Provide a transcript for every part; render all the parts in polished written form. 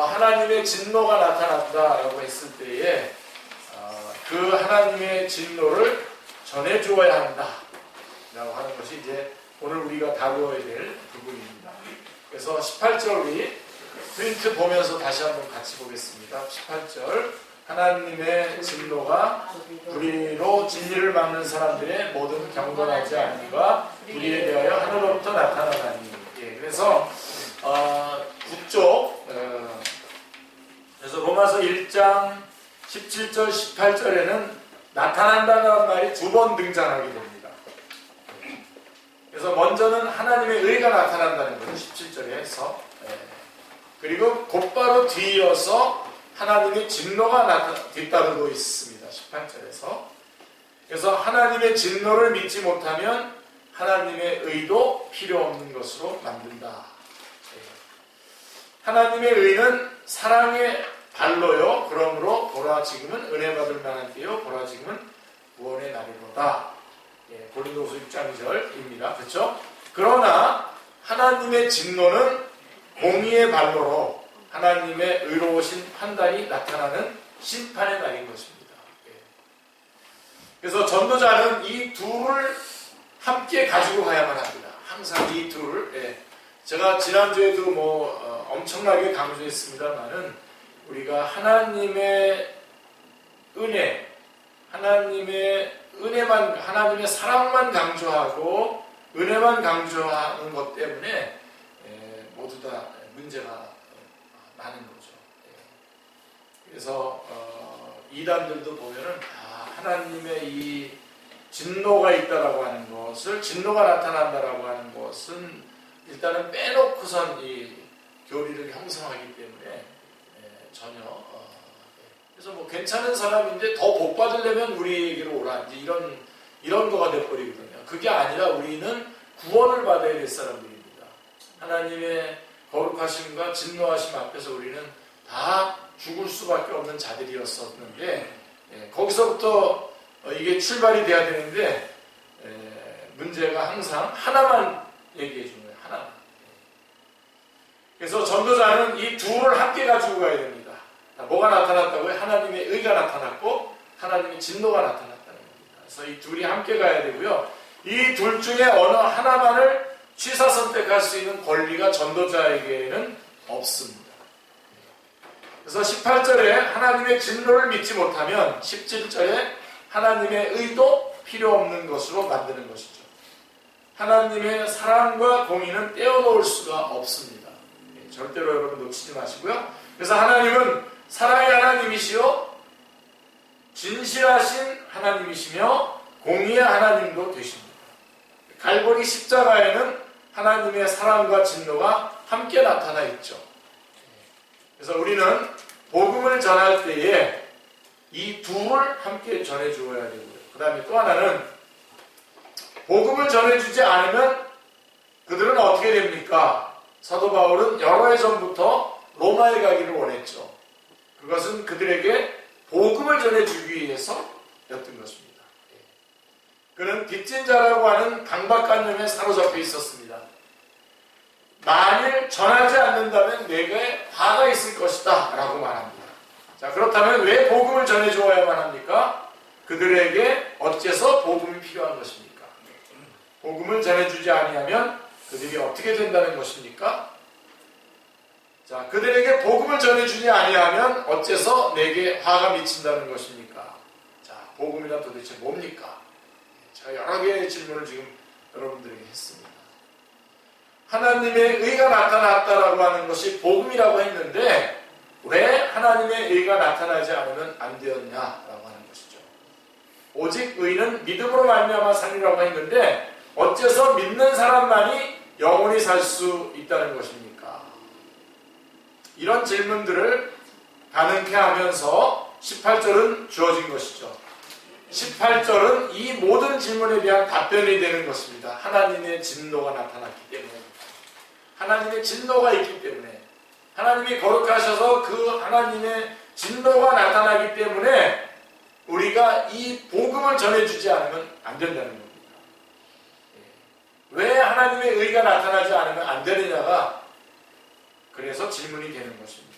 하나님의 진노가 나타난다라고 했을 때에 그 하나님의 진노를 전해주어야 한다라고 하는 것이 이제 오늘 우리가 다루어야 될 부분입니다. 그래서 18절 우리 프린트 보면서 다시 한번 같이 보겠습니다. 18절 하나님의 진노가 불의로 진리를 막는 사람들의 모든 경건하지 않음과 불의에 대하여 하늘로부터 나타나나니. 예, 그래서 9쪽 그래서 로마서 1장 17절 18절에는 나타난다는 말이 두 번 등장하게 됩니다. 그래서 먼저는 하나님의 의가 나타난다는 거죠. 17절에서. 그리고 곧바로 뒤이어서 하나님의 진노가 뒤따르고 있습니다. 18절에서. 그래서 하나님의 진노를 믿지 못하면 하나님의 의도 필요 없는 것으로 만든다. 하나님의 의는 사랑의 발로요. 그러므로 보라 지금은 은혜 받을 만한 때요. 보라 지금은 구원의 날이로다. 고린도후서 6장 2절입니다. 그렇죠? 그러나 하나님의 진노는 공의의 발로로 하나님의 의로우신 판단이 나타나는 심판의 날인 것입니다. 그래서 전도자는 이 둘을 함께 가지고 가야만 합니다. 항상 이 둘을. 제가 지난주에도 엄청나게 강조했습니다만은 우리가 하나님의 은혜, 하나님의 사랑만 강조하고 은혜만 강조하는 것 때문에 모두 다 문제가 많은 거죠. 그래서 이단들도 보면은 하나님의 이 진노가 있다라고 하는 것을, 진노가 나타난다라고 하는 것은 일단은 빼놓고선 이 교리를 형성하기 때문에 전혀 그래서 괜찮은 사람인데 더 복 받으려면 우리에게로 오라, 이제 이런 거가 돼버리거든요. 그게 아니라 우리는 구원을 받아야 될 사람들입니다. 하나님의 거룩하심과 진노하심 앞에서 우리는 다 죽을 수밖에 없는 자들이었었는데 거기서부터 이게 출발이 돼야 되는데 문제가 항상 하나만 얘기해 주는 거예요. 하나만. 그래서 전도자는 이 둘을 함께 가지고 가야 됩니다. 뭐가 나타났다고요? 하나님의 의가 나타났고 하나님의 진노가 나타났다는 겁니다. 그래서 이 둘이 함께 가야 되고요. 이 둘 중에 어느 하나만을 취사 선택할 수 있는 권리가 전도자에게는 없습니다. 그래서 18절에 하나님의 진노를 믿지 못하면 17절에 하나님의 의도 필요 없는 것으로 만드는 것이죠. 하나님의 사랑과 공의는 떼어놓을 수가 없습니다. 절대로 여러분 놓치지 마시고요. 그래서 하나님은 사랑의 하나님이시요 진실하신 하나님이시며 공의의 하나님도 되십니다. 갈보리 십자가에는 하나님의 사랑과 진노가 함께 나타나 있죠. 그래서 우리는 복음을 전할 때에 이 둘을 함께 전해주어야 되고요. 그 다음에 또 하나는 복음을 전해주지 않으면 그들은 어떻게 됩니까? 사도 바울은 여러 해 전부터 로마에 가기를 원했죠. 그것은 그들에게 복음을 전해주기 위해서였던 것입니다. 그는 빚진 자라고 하는 강박관념에 사로잡혀 있었습니다. 만일 전하지 않는다면 내게 화가 있을 것이다 라고 말합니다. 자, 그렇다면 왜 복음을 전해주어야만 합니까? 그들에게 어째서 복음이 필요한 것입니까? 복음을 전해주지 아니하면 그들이 어떻게 된다는 것입니까? 자, 그들에게 복음을 전해주지 아니하면 어째서 내게 화가 미친다는 것입니까? 자, 복음이란 도대체 뭡니까? 제가 여러 개의 질문을 지금 여러분들에게 했습니다. 하나님의 의가 나타났다라고 하는 것이 복음이라고 했는데 왜 하나님의 의가 나타나지 않으면 안 되었냐라고 하는 것이죠. 오직 의는 믿음으로 말미암아 살리라고 했는데 어째서 믿는 사람만이 영원히 살 수 있다는 것입니까? 이런 질문들을 가능케 하면서 18절은 주어진 것이죠. 18절은 이 모든 질문에 대한 답변이 되는 것입니다. 하나님의 진노가 나타났기 때문에, 하나님의 진노가 있기 때문에, 하나님이 거룩하셔서 그 하나님의 진노가 나타나기 때문에 우리가 이 복음을 전해주지 않으면 안 된다는 겁니다. 왜 하나님의 의가 나타나지 않으면 안 되느냐가 그래서 질문이 되는 것입니다.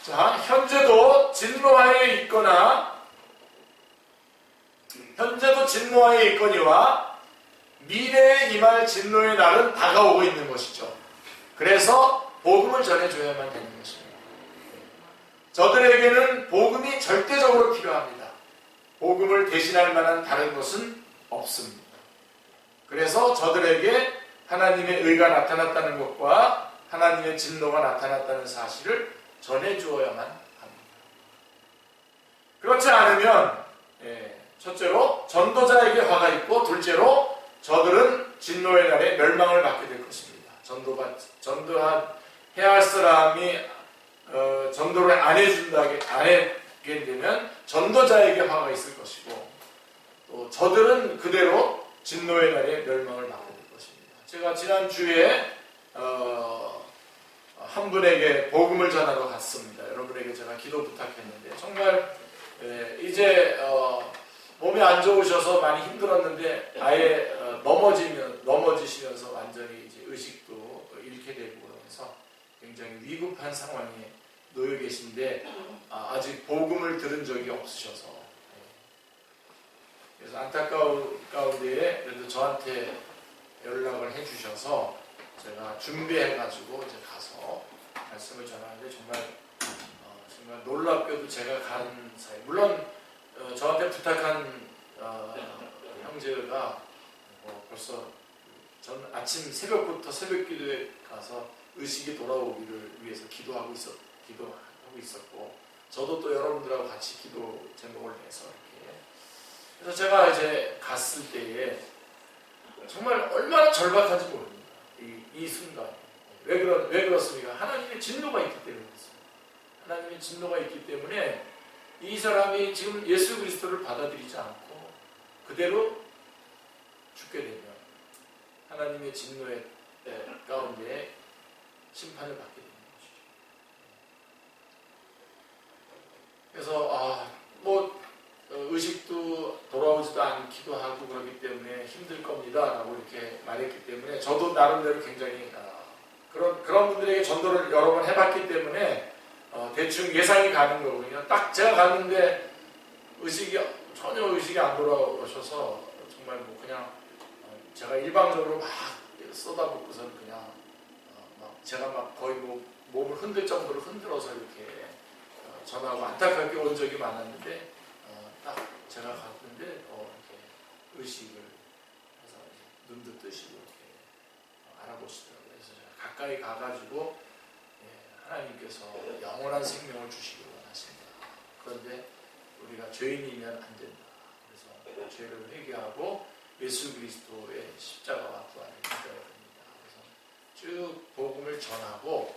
자, 현재도 진노하에 있거니와 미래에 임할 진노의 날은 다가오고 있는 것이죠. 그래서 복음을 전해줘야만 되는 것입니다. 저들에게는 복음이 절대적으로 필요합니다. 복음을 대신할 만한 다른 것은 없습니다. 그래서 저들에게 하나님의 의가 나타났다는 것과 하나님의 진노가 나타났다는 사실을 전해주어야만 합니다. 그렇지 않으면 첫째로 전도자에게 화가 있고, 둘째로 저들은 진노의 날에 멸망을 받게 될 것입니다. 전도해야 할 사람이 전도를 안 하게 되면 전도자에게 화가 있을 것이고, 또 저들은 그대로 진노의 날에 멸망을 받게 될 것입니다. 제가 지난주에 한 분에게 복음을 전하러 갔습니다. 여러분에게 제가 기도 부탁했는데, 정말 이제 몸이 안 좋으셔서 많이 힘들었는데 아예 넘어지시면서 완전히 이제 의식도 잃게 되고 그러면서 굉장히 위급한 상황에 놓여 계신데 아직 복음을 들은 적이 없으셔서, 그래서 안타까운 가운데에 그래도 저한테 연락을 해주셔서 제가 준비해가지고 이제 가서 말씀을 전하는데, 정말 놀랍게도 제가 간 사이, 물론 저한테 부탁한 형제가 벌써 전 아침 새벽부터 새벽 기도에 가서 의식이 돌아오기를 위해서 기도하고 있었고, 저도 또 여러분들하고 같이 기도 제목을 내서 이렇게, 그래서 제가 이제 갔을 때에 정말 얼마나 절박한지 모릅니다. 이 순간. 왜 그렇습니까? 하나님의 진노가 있기 때문에 그렇습니다. 하나님의 진노가 있기 때문에 이 사람이 지금 예수 그리스도를 받아들이지 않고 그대로 죽게 되면 하나님의 진노의 가운데 심판을 받게 되는 것이죠. 그래서 의식도 돌아오지도 않기도 하고 그렇기 때문에 힘들 겁니다 라고 이렇게 말했기 때문에, 저도 나름대로 굉장히 그런 분들에게 전도를 여러 번 해봤기 때문에 대충 예상이 가는 거거든요. 딱 제가 갔는데 전혀 의식이 안 돌아오셔서 정말 그냥 제가 일방적으로 막 쏟아붓고서는 그냥 제가 거의 몸을 흔들 정도로 흔들어서 이렇게 전하고 안타깝게 온 적이 많았는데, 딱 제가 갔는데 이렇게 의식을 해서 눈도 뜨시고 이렇게 알아보시더라고요. 그래서 제가 가까이 가가지고 하나님께서 영원한 생명을 주시기 원하십니다. 그런데 우리가 죄인이면 안 된다. 그래서 죄를 회개하고 예수 그리스도의 십자가와 부활을 믿어야 됩니다. 그래서 쭉 복음을 전하고,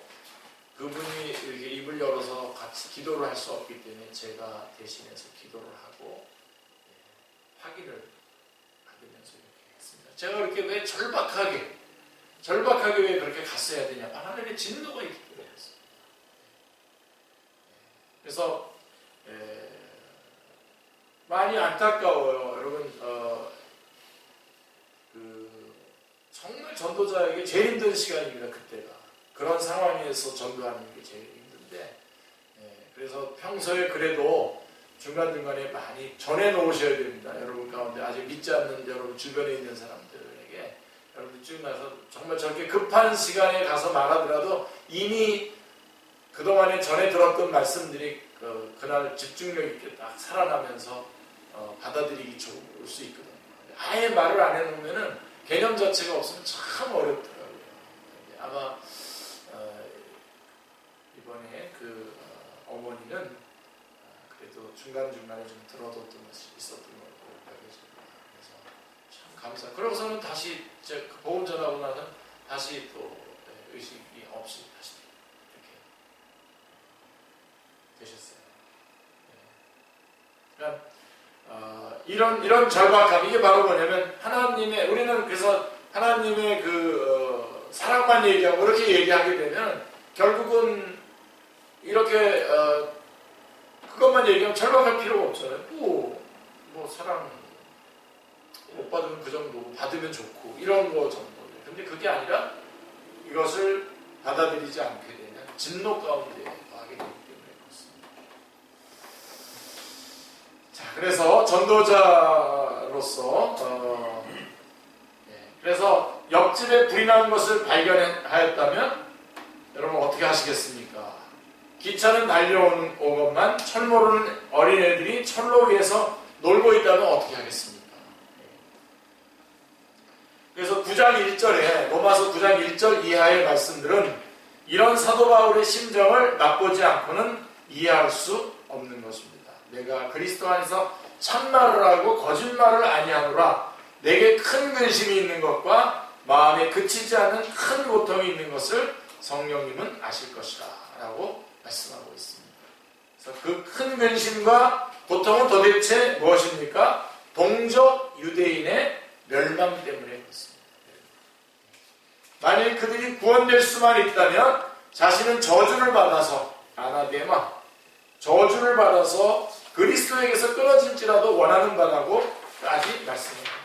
그분이 이렇게 입을 열어서 같이 기도를 할 수 없기 때문에 제가 대신해서 기도를 하고 확인을 받으면서 이렇게 했습니다. 제가 그렇게 왜 절박하게 왜 그렇게 갔어야 되냐? 하나님의 진노가 있기 때문에 했습니다. 그래서 많이 안타까워요. 여러분, 정말 전도자에게 제일 힘든 시간입니다. 그때가. 그런 상황에서 전도하는 게 제일 힘든데, 그래서 평소에 그래도 중간중간에 많이 전해놓으셔야 됩니다. 여러분 가운데 아직 믿지 않는 여러분 주변에 있는 사람들에게 여러분들 쭉 나서 정말 저렇게 급한 시간에 가서 말하더라도 이미 그동안에 전해 들었던 말씀들이 그날 집중력 있게 딱 살아나면서 받아들이기 좋을 수 있거든요. 아예 말을 안 해놓으면은 개념 자체가 없으면 참 어렵더라고요. 아마 이번에 어머니는 그래도 중간중간에 좀 들어뒀던 것이 있었던 걸로 알고 있습니다. 그래서 참 감사. 그러고서는 다시 복음 전하고 나서 다시 또 의식이 없이 다시 이렇게 되셨어요. 그러니까 이런 절박함, 이게 바로 뭐냐면 우리는 그래서 하나님의 사랑만 얘기하고 그렇게 얘기하게 되면 결국은 이렇게 그것만 얘기하면 절박할 필요가 없잖아요. 뭐 사랑 못 받으면 그 정도고 받으면 좋고 이런 거 정도예요. 근데 그게 아니라 이것을 받아들이지 않게 되면 진노 가운데 가게 되기 때문에 그래서 전도자로서 그래서 옆집에 불이 난 것을 발견하였다면 여러분 어떻게 하시겠습니까? 기차는 달려오는 것만 철 모르는 어린애들이 철로 위에서 놀고 있다면 어떻게 하겠습니까? 그래서 9장 1절에 로마서 9장 1절 이하의 말씀들은 이런 사도 바울의 심정을 맛보지 않고는 이해할 수 없는 것입니다. 내가 그리스도 안에서 참말을 하고 거짓말을 아니하노라. 내게 큰 근심이 있는 것과 마음에 그치지 않는 큰 고통이 있는 것을 성령님은 아실 것이다 라고 말씀하고 있습니다. 그래서 그 큰 근심과 고통은 도대체 무엇입니까? 동족 유대인의 멸망 때문에 그렇습니다. 만일 그들이 구원될 수만 있다면 자신은 저주를 받아서 아나데마 저주를 받아서 그리스도에게서 끊어질지라도 원하는 바라고까지 말씀합니다.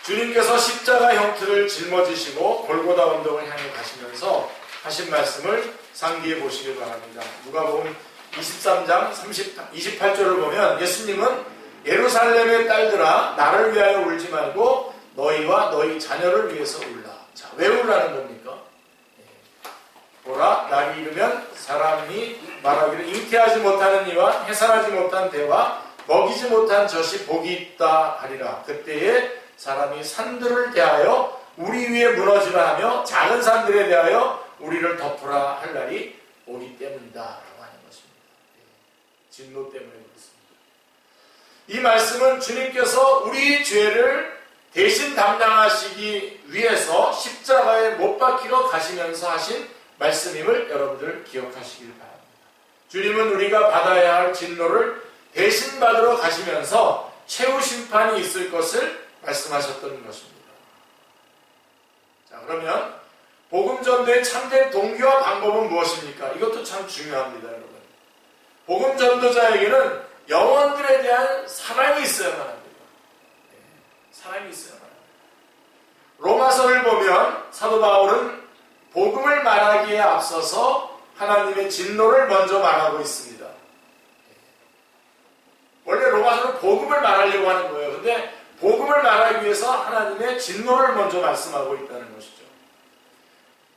주님께서 십자가 형틀을 짊어지시고 골고다 언덕을 향해 가시면서 하신 말씀을 상기해 보시길 바랍니다. 누가복음 23장 28절을 보면 예수님은 예루살렘의 딸들아 나를 위하여 울지 말고 너희와 너희 자녀를 위해서 울라. 자, 왜 울라는 겁니까? 보라 날이 이르면 사람이 말하기를 잉태하지 못하는 이와 해산하지 못한 대와 먹이지 못한 젖이 복이 있다 하리라. 그때에 사람이 산들을 대하여 우리 위에 무너지라 하며 작은 산들에 대하여 우리를 덮으라 할 날이 오기 때문이다 라고 하는 것입니다. 진노 때문에 그렇습니다. 이 말씀은 주님께서 우리 죄를 대신 담당하시기 위해서 십자가에 못 박히러 가시면서 하신 말씀임을 여러분들 기억하시길 바랍니다. 주님은 우리가 받아야 할 진노를 대신 받으러 가시면서 최후 심판이 있을 것을 말씀하셨던 것입니다. 자, 그러면 복음 전도의 참된 동기와 방법은 무엇입니까? 이것도 참 중요합니다, 여러분. 복음 전도자에게는 영혼들에 대한 사랑이 있어야만 합니다. 사랑이 있어야만 합니다. 로마서를 보면 사도 바울은 복음을 말하기에 앞서서 하나님의 진노를 먼저 말하고 있습니다. 원래 로마서는 복음을 말하려고 하는 거예요. 근데 복음을 말하기 위해서 하나님의 진노를 먼저 말씀하고 있다는 것이죠.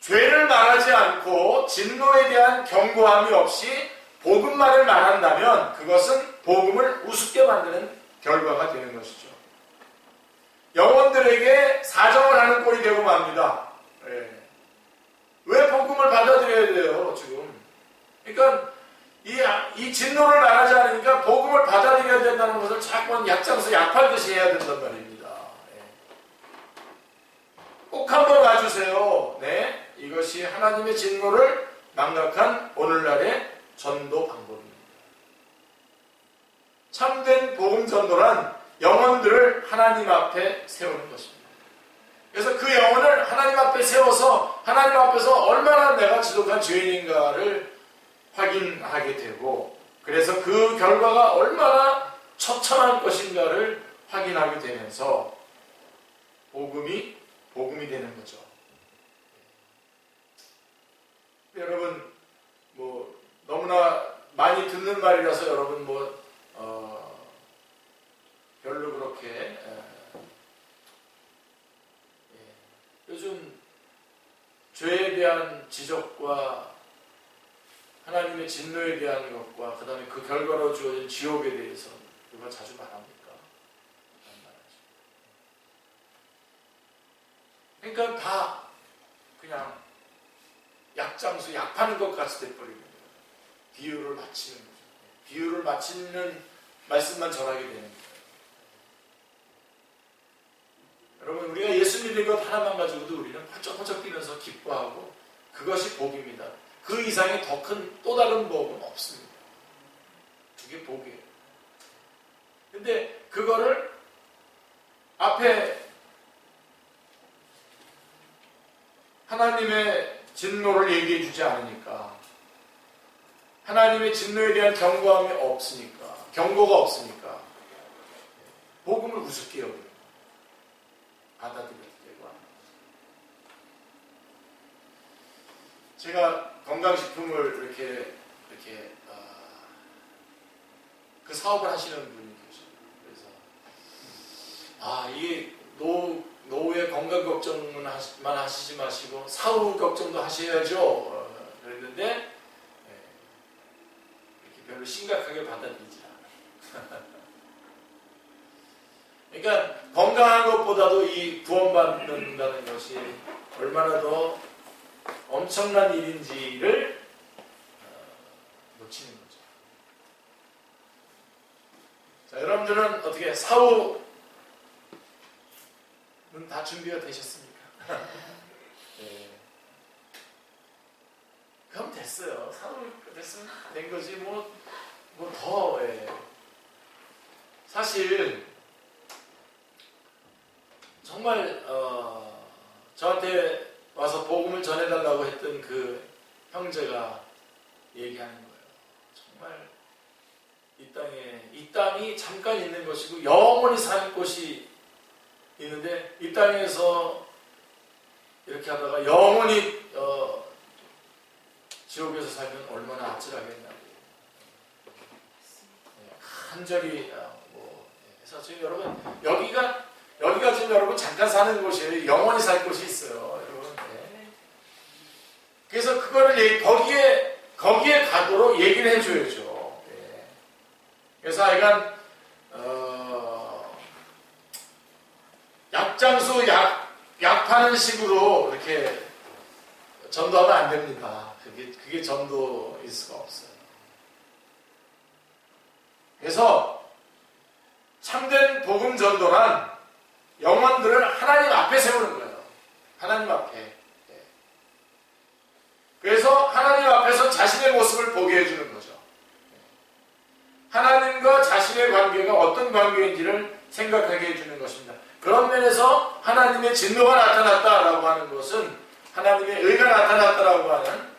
죄를 말하지 않고 진노에 대한 경고함이 없이 복음만을 말한다면 그것은 복음을 우습게 만드는 결과가 되는 것이죠. 영혼들에게 사정을 하는 꼴이 되고 맙니다. 왜 복음을 받아들여야 돼요, 지금? 그러니까 이 진노를 말하지 않으니까 복음을 받아들여야 된다는 것을 자꾸 약장서 약팔듯이 해야 된단 말입니다. 꼭 한번 와주세요. 네, 이것이 하나님의 진노를 망각한 오늘날의 전도 방법입니다. 참된 복음 전도란 영혼들을 하나님 앞에 세우는 것입니다. 그래서 그 영혼을 하나님 앞에 세워서 하나님 앞에서 얼마나 내가 지독한 죄인인가를 확인하게 되고 그래서 그 결과가 얼마나 처참한 것인가를 확인하게 되면서 복음이 되는 거죠. 여러분 너무나 많이 듣는 말이라서 여러분 별로 그렇게 요즘 죄에 대한 지적과 하나님의 진노에 대한 것과 그 다음에 그 결과로 주어진 지옥에 대해서 누가 자주 말합니까? 그러니까 다 그냥 약장수, 약파는 것 같이 돼버리는 거예요. 비유를 마치는 거죠. 비유를 마치는 말씀만 전하게 되는 거예요. 여러분 우리가 예수 믿는 것 하나만 가지고도 우리는 펄쩍펄쩍 뛰면서 기뻐하고 그것이 복입니다. 그 이상의 더 큰 또 다른 복은 없습니다. 그게 복이에요. 근데 그거를 앞에 하나님의 진노를 얘기해 주지 않으니까 하나님의 진노에 대한 경고함이 없으니까 경고가 없으니까 복음을 우습게 여기고 받아들여야 되고 제가 건강식품을 이렇게 그 사업을 하시는 분이 계셔요. 그래서 이게 노후의 건강 걱정만 하시지 마시고 사후 걱정도 하셔야죠. 그랬는데 이렇게 별로 심각하게 받아들이지 않아요. 그러니까 건강한 것보다도 이 구원받는다는 것이 얼마나 더 엄청난 일인지를 놓치는 거죠. 자, 여러분들은 어떻게 사후는 다 준비가 되셨습니까? 네. 그럼 됐어요. 사후 됐으면 된 거지 뭐 더. 사실 정말 저한테 와서 복음을 전해달라고 했던 그 형제가 얘기하는 거예요. 정말 이 땅이 잠깐 있는 것이고 영원히 살 곳이 있는데 이 땅에서 이렇게 하다가 영원히 지옥에서 살면 얼마나 아찔하겠냐고 간절히 그래서 지금 여러분 여기가 지금 여러분 잠깐 사는 곳이에요. 영원히 살 곳이 있어요, 여러분. 그래서 그거를 거기에 가도록 얘기를 해줘야죠. 그래서 하여간 약장수 약 파는 식으로 이렇게 전도하면 안 됩니다. 그게 전도일 수가 없어요. 그래서 참된 복음 전도란 영혼들을 하나님 앞에 세우는 거예요. 하나님 앞에. 그래서 하나님 앞에서 자신의 모습을 보게 해주는 거죠. 하나님과 자신의 관계가 어떤 관계인지를 생각하게 해주는 것입니다. 그런 면에서 하나님의 진노가 나타났다라고 하는 것은 하나님의 의가 나타났다라고 하는,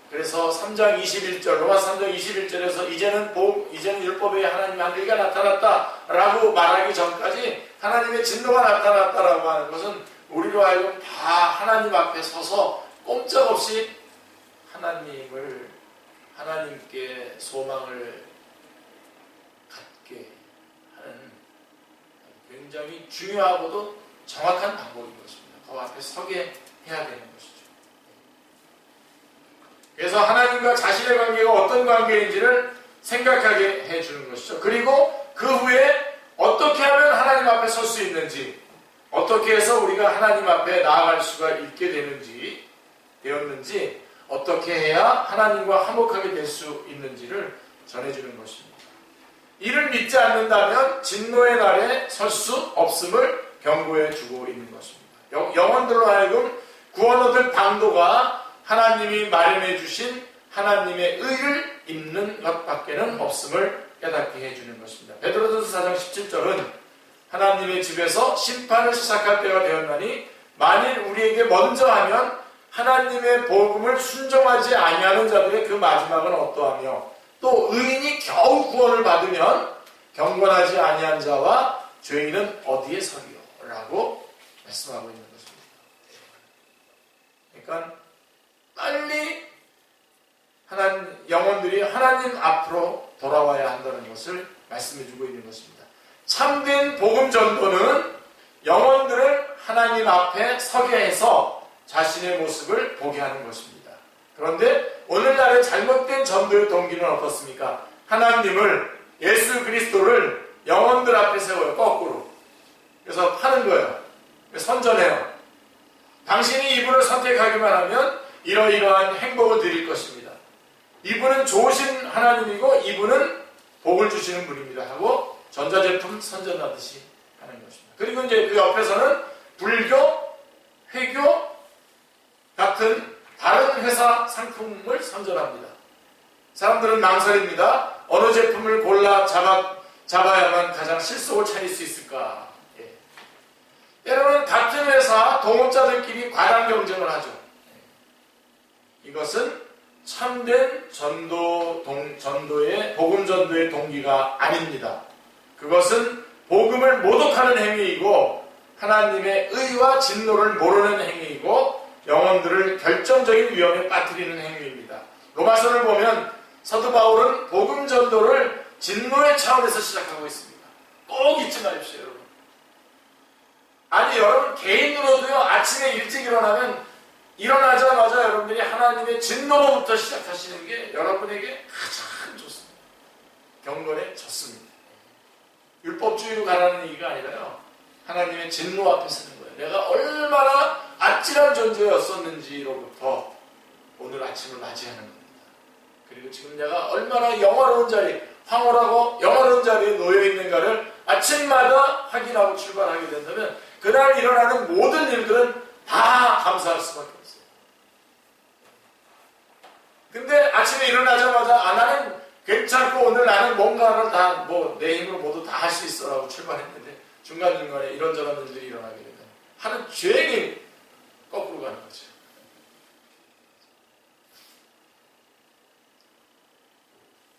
그래서 3장 21절, 로마 3장 21절에서 이제는 율법에 하나님의 한 의가 나타났다라고 말하기 전까지 하나님의 진노가 나타났다라고 하는 것은 우리로 하여금 다 하나님 앞에 서서 꼼짝없이 하나님께 소망을 갖게 하는 굉장히 중요하고도 정확한 방법인 것입니다. 그 앞에 서게 해야 되는 것이죠. 그래서 하나님과 자신의 관계가 어떤 관계인지를 생각하게 해주는 것이죠. 그리고 그 후에 어떻게 하면 하나님 앞에 설 수 있는지, 어떻게 해서 우리가 하나님 앞에 나아갈 수가 있게 되었는지, 어떻게 해야 하나님과 화목하게 될 수 있는지를 전해주는 것입니다. 이를 믿지 않는다면 진노의 날에 설 수 없음을 경고해 주고 있는 것입니다. 영혼들로 하여금 구원 얻을 방도가 하나님이 마련해 주신 하나님의 의를 입는 것밖에는 없음을 깨닫게 해주는 것입니다. 베드로전서 4장 17절은 하나님의 집에서 심판을 시작할 때가 되었나니 만일 우리에게 먼저 하면 하나님의 복음을 순종하지 아니하는 자들의 그 마지막은 어떠하며 또 의인이 겨우 구원을 받으면 경건하지 아니한 자와 죄인은 어디에 서리요? 라고 말씀하고 있는 것입니다. 그러니까 빨리 영혼들이 하나님 앞으로 돌아와야 한다는 것을 말씀해주고 있는 것입니다. 참된 복음 전도는 영혼들을 하나님 앞에 서게 해서 자신의 모습을 보게 하는 것입니다. 그런데 오늘날의 잘못된 전도의 동기는 어떻습니까? 하나님을, 예수 그리스도를 영혼들 앞에 세워요. 거꾸로. 그래서 파는 거예요. 선전해요. 당신이 이분을 선택하기만 하면 이러이러한 행복을 드릴 것입니다. 이분은 좋으신 하나님이고 이분은 복을 주시는 분입니다 하고 전자제품 선전하듯이 하는 것입니다. 그리고 이제 그 옆에서는 불교, 회교 같은 다른 회사 상품을 선전합니다. 사람들은 망설입니다. 어느 제품을 골라 잡아야만 가장 실속을 차릴 수 있을까? 때로는 같은 회사 동업자들끼리 과당 경쟁을 하죠. 이것은 참된 복음 전도의 동기가 아닙니다. 그것은 복음을 모독하는 행위이고 하나님의 의와 진노를 모르는 행위이고 영혼들을 결정적인 위험에 빠뜨리는 행위입니다. 로마서를 보면 사도 바울은 복음 전도를 진노의 차원에서 시작하고 있습니다. 꼭 잊지 마십시오, 여러분. 아니, 여러분 개인으로도요, 아침에 일찍 일어나면 일어나자마자 여러분들이 하나님의 진노로부터 시작하시는 게 여러분에게 가장 좋습니다. 경건에 좋습니다. 율법주의로 가라는 얘기가 아니라요, 하나님의 진노 앞에 서는 거예요. 내가 얼마나 아찔한 존재였었는지로부터 오늘 아침을 맞이하는 겁니다. 그리고 지금 내가 얼마나 영화로운 자리, 황홀하고 영화로운 자리에 놓여있는가를 아침마다 확인하고 출발하게 된다면 그날 일어나는 모든 일들은 다 감사할 수밖에 없어요. 근데 아침에 일어나자마자 나는 괜찮고 오늘 나는 뭔가를 다 내 힘으로 모두 다 할 수 있어 라고 출발했는데 중간중간에 이런저런 일들이 일어나게 되면 하루 종일 거꾸로 가는 거죠.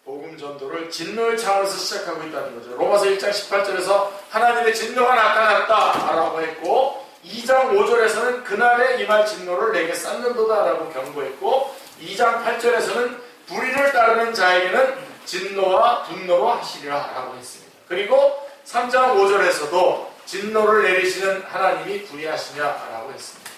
복음 전도를 진노의 차원에서 시작하고 있다는 거죠. 로마서 1장 18절에서 하나님의 진노가 나타났다 라고 했고 2장 5절에서는 그날에 임할 진노를 내게 쌓는도다 라고 경고했고 2장 8절에서는 불의를 따르는 자에게는 진노와 분노로 하시리라 라고 했습니다. 그리고 3장 5절에서도 진노를 내리시는 하나님이 불의하시냐 라고 했습니다.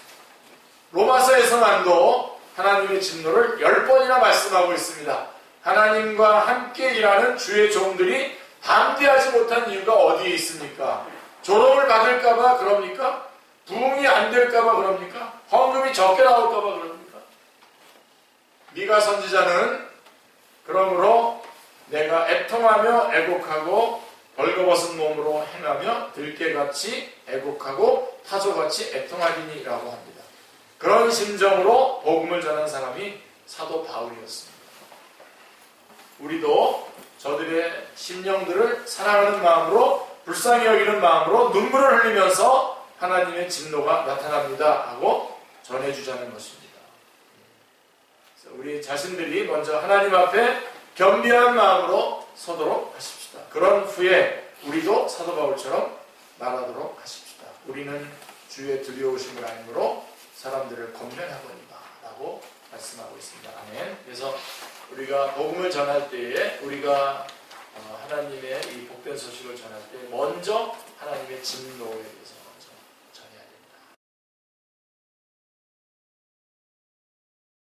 로마서에서만도 하나님의 진노를 10번이나 말씀하고 있습니다. 하나님과 함께 일하는 주의 종들이 담대하지 못한 이유가 어디에 있습니까? 조롱을 받을까봐 그럽니까? 부흥이 안 될까봐 그럽니까? 헌금이 적게 나올까봐 그럽니까? 미가 선지자는 그러므로 내가 애통하며 애곡하고 벌거벗은 몸으로 행하며 들깨같이 애곡하고 타조같이 애통하리니 라고 합니다. 그런 심정으로 복음을 전한 사람이 사도 바울이었습니다. 우리도 저들의 심령들을 사랑하는 마음으로 불쌍히 여기는 마음으로 눈물을 흘리면서 하나님의 진노가 나타납니다 하고 전해주자는 것입니다. 그래서 우리 자신들이 먼저 하나님 앞에 겸비한 마음으로 서도록 하십시다. 그런 후에 우리도 사도 바울처럼 말하도록 하십시다. 우리는 주의 두려우심을 알므로 사람들을 권면하거니와 라고 말씀하고 있습니다. 아멘. 그래서 우리가 복음을 전할 때에 우리가 하나님의 이 복된 소식을 전할 때 먼저 하나님의 진노에 대해서